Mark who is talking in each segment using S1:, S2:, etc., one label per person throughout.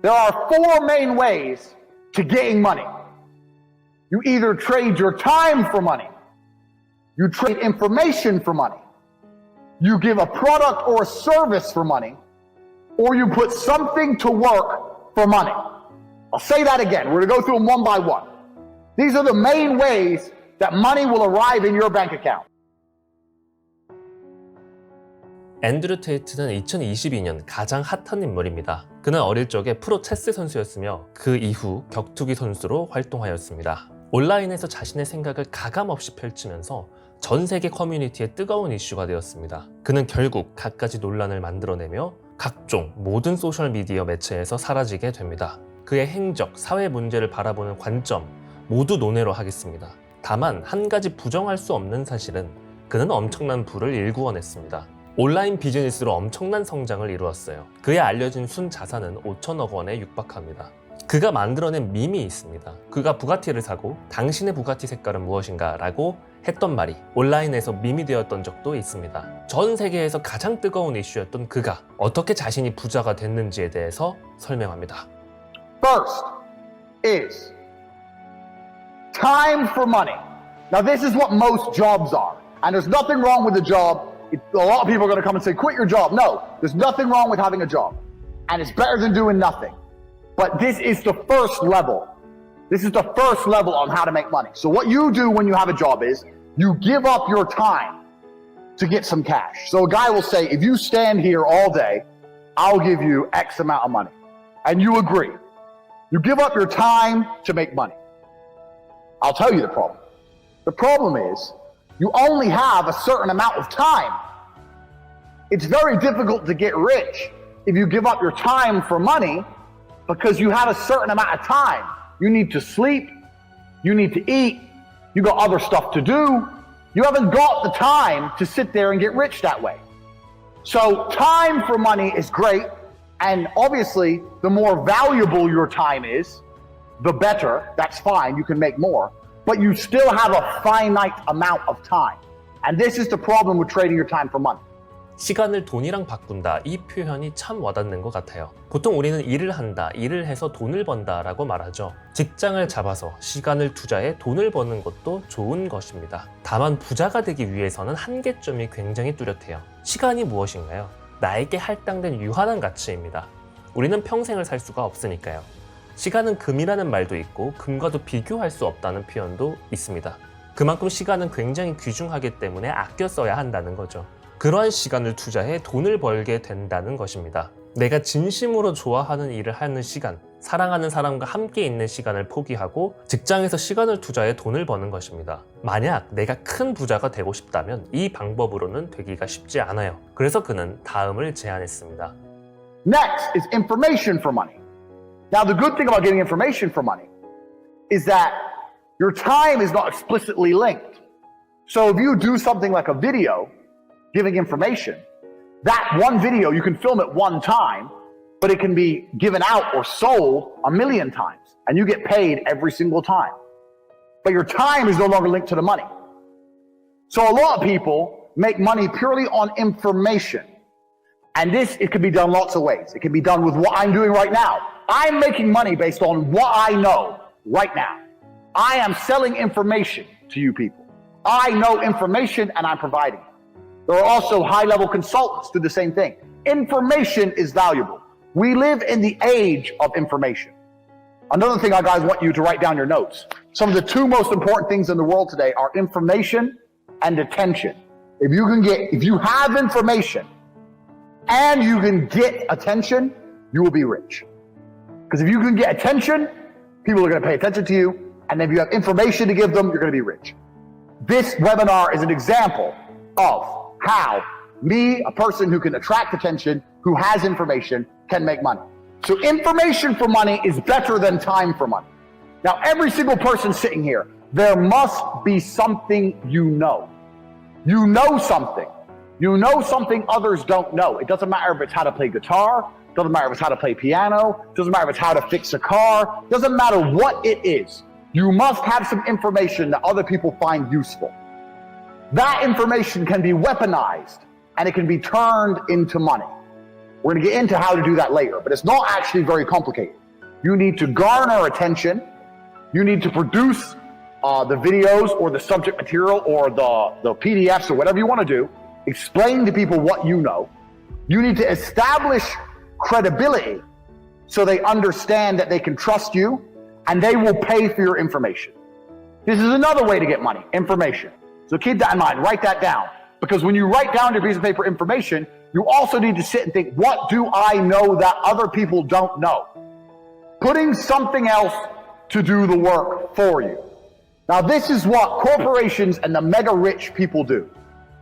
S1: There are four main ways to getting money. You either trade your time for money, you trade information for money, you give a product or a service for money, or you put something to work for money. I'll say that again. We're going to go through them one by one. These are the main ways that money will arrive in your bank account.
S2: 앤드류 테이트는 2022년 가장 핫한 인물입니다. 그는 어릴 적에 프로 체스 선수였으며 그 이후 격투기 선수로 활동하였습니다. 온라인에서 자신의 생각을 가감없이 펼치면서 전 세계 커뮤니티의 뜨거운 이슈가 되었습니다. 그는 결국 갖가지 논란을 만들어내며 각종 모든 소셜미디어 매체에서 사라지게 됩니다. 그의 행적, 사회 문제를 바라보는 관점 모두 논외로 하겠습니다. 다만 한 가지 부정할 수 없는 사실은 그는 엄청난 부를 일구어냈습니다. 온라인 비즈니스로 엄청난 성장을 이루었어요. 그의 알려진 순 자산은 5천억 원에 육박합니다. 그가 만들어낸 밈이 있습니다. 그가 부가티를 사고 당신의 부가티 색깔은 무엇인가? 라고 했던 말이 온라인에서 밈이 되었던 적도 있습니다. 전 세계에서 가장 뜨거운 이슈였던 그가 어떻게 자신이 부자가 됐는지에 대해서 설명합니다.
S1: First is time for money. Now this is what most jobs are. And there's nothing wrong with a job. A lot of people are going to come and say, quit your job. No, there's nothing wrong with having a job. And it's better than doing nothing. But this is the first level. This is the first level on how to make money. So what you do when you have a job is you give up your time to get some cash. So a guy will say, if you stand here all day, I'll give you X amount of money. And you agree. You give up your time to make money. I'll tell you the problem. The problem is you only have a certain amount of time. It's very difficult to get rich if you give up your time for money because you have a certain amount of time. You need to sleep, you need to eat, you got other stuff to do. You haven't got the time to sit there and get rich that way. So time for money is great, and obviously the more valuable your time is, the better. That's fine, you can make more. But you still have a finite amount of time. And this is the problem with trading your time for money.
S2: 시간을 돈이랑 바꾼다, 이 표현이 참 와닿는 것 같아요. 보통 우리는 일을 한다, 일을 해서 돈을 번다 라고 말하죠. 직장을 잡아서 시간을 투자해 돈을 버는 것도 좋은 것입니다. 다만 부자가 되기 위해서는 한계점이 굉장히 뚜렷해요. 시간이 무엇인가요? 나에게 할당된 유한한 가치입니다. 우리는 평생을 살 수가 없으니까요. 시간은 금이라는 말도 있고 금과도 비교할 수 없다는 표현도 있습니다. 그만큼 시간은 굉장히 귀중하기 때문에 아껴 써야 한다는 거죠. 그러한 시간을 투자해 돈을 벌게 된다는 것입니다. 내가 진심으로 좋아하는 일을 하는 시간, 사랑하는 사람과 함께 있는 시간을 포기하고 직장에서 시간을 투자해 돈을 버는 것입니다. 만약 내가 큰 부자가 되고 싶다면 이 방법으로는 되기가 쉽지 않아요. 그래서 그는 다음을 제안했습니다.
S1: Next is information for money. Now the good thing about getting information for money is that your time is not explicitly linked. So if you do something like a video giving information, that one video, you can film it one time, but it can be given out or sold 1,000,000 times, and you get paid every single time. But your time is no longer linked to the money. So a lot of people make money purely on information. And this, it can be done lots of ways. It can be done with what I'm doing right now. I'm making money based on what I know right now. I am selling information to you people. I know information and I'm providing it. There are also high-level consultants do the same thing. Information is valuable. We live in the age of information. Another thing I guys want you to write down your notes. Some of the two most important things in the world today are information and attention. If you have information and you can get attention, you will be rich. Because if you can get attention, people are going to pay attention to you. And if you have information to give them, you're going to be rich. This webinar is an example of how me, a person who can attract attention, who has information, can make money. So information for money is better than time for money. Now, every single person sitting here, there must be something you know. You know something. You know something others don't know. It doesn't matter if it's how to play guitar, doesn't matter if it's how to play piano, doesn't matter if it's how to fix a car, doesn't matter what it is. You must have some information that other people find useful. That information can be weaponized and it can be turned into money. We're going to get into how to do that later, but it's not actually very complicated. You need to garner attention. You need to produce the videos or the subject material or the PDFs or whatever you want to do. Explain to people what you know. You need to establish credibility so they understand that they can trust you and they will pay for your information. This is another way to get money, information. So keep that in mind, write that down. Because when you write down your piece of paper information, you also need to sit and think, what do I know that other people don't know? Putting something else to do the work for you. Now this is what corporations and the mega rich people do.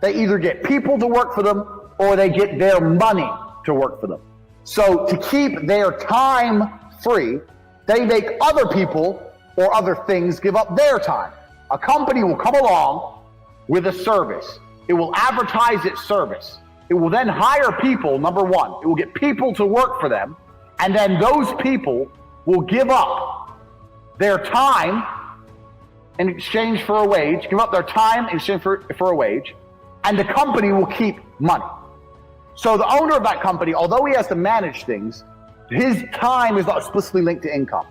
S1: They either get people to work for them or they get their money to work for them. So to keep their time free, they make other people or other things give up their time. A company will come along with a service. It will advertise its service. It will then hire people, number one. It will get people to work for them. And then those people will give up their time in exchange for a wage, give up their time in exchange for a wage, and the company will keep money. So the owner of that company, although he has to manage things, his time is not explicitly linked to income.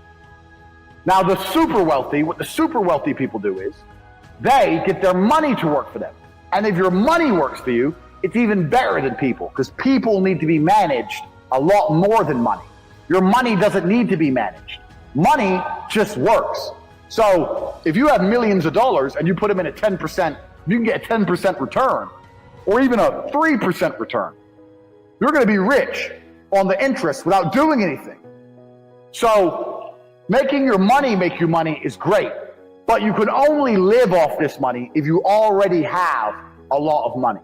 S1: Now the super wealthy, what the super wealthy people do is, they get their money to work for them. And if your money works for you, it's even better than people, because people need to be managed a lot more than money. Your money doesn't need to be managed. Money just works. So if you have millions of dollars and you put them in at 10%, you can get a 10% return, or even a 3% return. You're going to be rich on the interest without doing anything. So making your money make you money is great, but you can only live off this money if you already have a lot of money.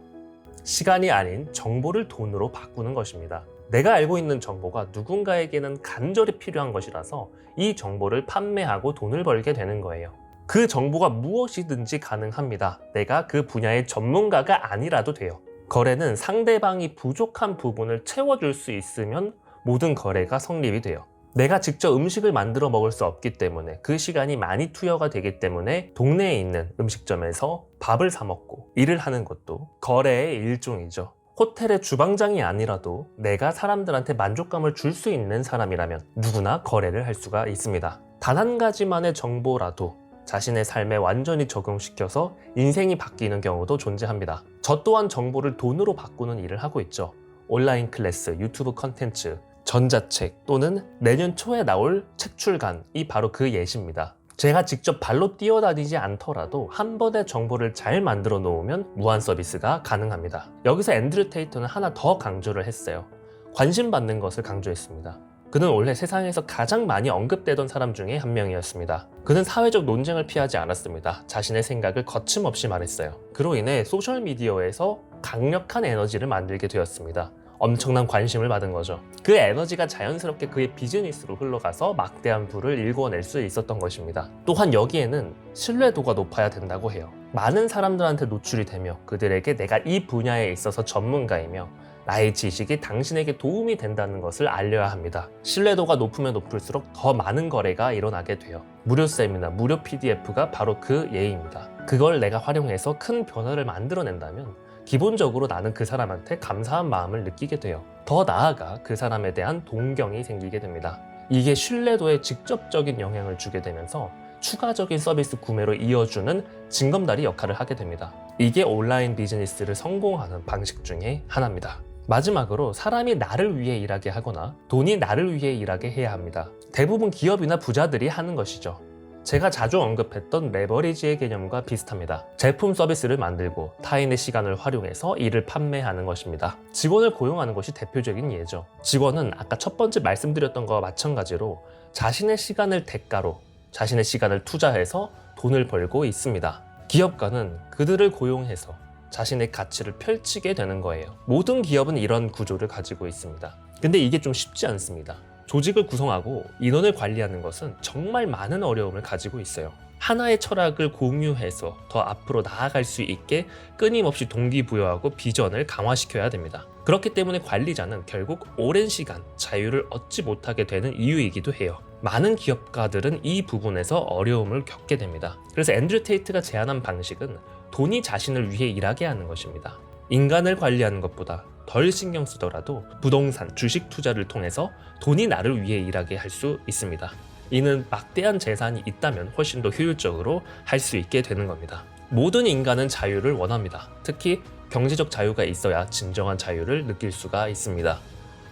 S2: 시간이 아닌 정보를 돈으로 바꾸는 것입니다. 내가 알고 있는 정보가 누군가에게는 간절히 필요한 것이라서 이 정보를 판매하고 돈을 벌게 되는 거예요. 그 정보가 무엇이든지 가능합니다. 내가 그 분야의 전문가가 아니라도 돼요. 거래는 상대방이 부족한 부분을 채워줄 수 있으면 모든 거래가 성립이 돼요. 내가 직접 음식을 만들어 먹을 수 없기 때문에 그 시간이 많이 투여가 되기 때문에 동네에 있는 음식점에서 밥을 사 먹고 일을 하는 것도 거래의 일종이죠. 호텔의 주방장이 아니라도 내가 사람들한테 만족감을 줄 수 있는 사람이라면 누구나 거래를 할 수가 있습니다. 단 한 가지만의 정보라도 자신의 삶에 완전히 적용시켜서 인생이 바뀌는 경우도 존재합니다. 저 또한 정보를 돈으로 바꾸는 일을 하고 있죠. 온라인 클래스, 유튜브 컨텐츠, 전자책 또는 내년 초에 나올 책 출간이 바로 그 예시입니다. 제가 직접 발로 뛰어다니지 않더라도 한 번의 정보를 잘 만들어 놓으면 무한 서비스가 가능합니다. 여기서 앤드류 테이터는 하나 더 강조를 했어요. 관심받는 것을 강조했습니다. 그는 원래 세상에서 가장 많이 언급되던 사람 중에 한 명이었습니다. 그는 사회적 논쟁을 피하지 않았습니다. 자신의 생각을 거침없이 말했어요. 그로 인해 소셜미디어에서 강력한 에너지를 만들게 되었습니다. 엄청난 관심을 받은 거죠. 그 에너지가 자연스럽게 그의 비즈니스로 흘러가서 막대한 부를 일궈낼 수 있었던 것입니다. 또한 여기에는 신뢰도가 높아야 된다고 해요. 많은 사람들한테 노출이 되며 그들에게 내가 이 분야에 있어서 전문가이며 나의 지식이 당신에게 도움이 된다는 것을 알려야 합니다. 신뢰도가 높으면 높을수록 더 많은 거래가 일어나게 돼요. 무료 세미나, 무료 PDF가 바로 그 예입니다. 그걸 내가 활용해서 큰 변화를 만들어낸다면 기본적으로 나는 그 사람한테 감사한 마음을 느끼게 돼요. 더 나아가 그 사람에 대한 동경이 생기게 됩니다. 이게 신뢰도에 직접적인 영향을 주게 되면서 추가적인 서비스 구매로 이어주는 징검다리 역할을 하게 됩니다. 이게 온라인 비즈니스를 성공하는 방식 중에 하나입니다. 마지막으로 사람이 나를 위해 일하게 하거나 돈이 나를 위해 일하게 해야 합니다. 대부분 기업이나 부자들이 하는 것이죠. 제가 자주 언급했던 레버리지의 개념과 비슷합니다. 제품 서비스를 만들고 타인의 시간을 활용해서 이를 판매하는 것입니다. 직원을 고용하는 것이 대표적인 예죠. 직원은 아까 첫 번째 말씀드렸던 것과 마찬가지로 자신의 시간을 대가로 자신의 시간을 투자해서 돈을 벌고 있습니다. 기업가는 그들을 고용해서 자신의 가치를 펼치게 되는 거예요. 모든 기업은 이런 구조를 가지고 있습니다. 근데 이게 좀 쉽지 않습니다. 조직을 구성하고 인원을 관리하는 것은 정말 많은 어려움을 가지고 있어요. 하나의 철학을 공유해서 더 앞으로 나아갈 수 있게 끊임없이 동기부여하고 비전을 강화시켜야 됩니다. 그렇기 때문에 관리자는 결국 오랜 시간 자유를 얻지 못하게 되는 이유이기도 해요. 많은 기업가들은 이 부분에서 어려움을 겪게 됩니다. 그래서 앤드류 테이트가 제안한 방식은 돈이 자신을 위해 일하게 하는 것입니다. 인간을 관리하는 것보다 덜 신경 쓰더라도 부동산, 주식 투자를 통해서 돈이 나를 위해 일하게 할 수 있습니다. 이는 막대한 재산이 있다면 훨씬 더 효율적으로 할 수 있게 되는 겁니다. 모든 인간은 자유를 원합니다. 특히 경제적 자유가 있어야 진정한 자유를 느낄 수가 있습니다.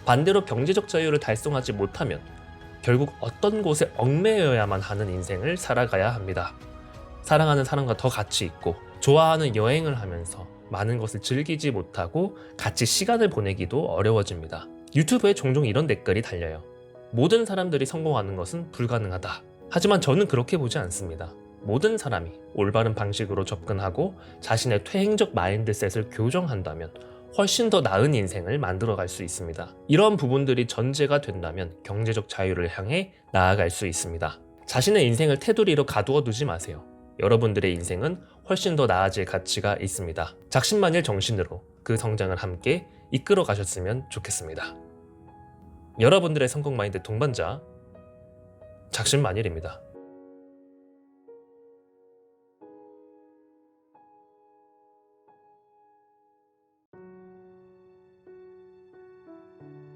S2: 반대로 경제적 자유를 달성하지 못하면 결국 어떤 곳에 얽매여야만 하는 인생을 살아가야 합니다. 사랑하는 사람과 더 같이 있고 좋아하는 여행을 하면서 많은 것을 즐기지 못하고 같이 시간을 보내기도 어려워집니다. 유튜브에 종종 이런 댓글이 달려요. 모든 사람들이 성공하는 것은 불가능하다. 하지만 저는 그렇게 보지 않습니다. 모든 사람이 올바른 방식으로 접근하고 자신의 퇴행적 마인드셋을 교정한다면 훨씬 더 나은 인생을 만들어갈 수 있습니다. 이런 부분들이 전제가 된다면 경제적 자유를 향해 나아갈 수 있습니다. 자신의 인생을 테두리로 가두어 두지 마세요. 여러분들의 인생은 훨씬 더 나아질 가치가 있습니다. 작심만일 정신으로 그 성장을 함께 이끌어 가셨으면 좋겠습니다. 여러분들의 성공 마인드 동반자 작심만일입니다.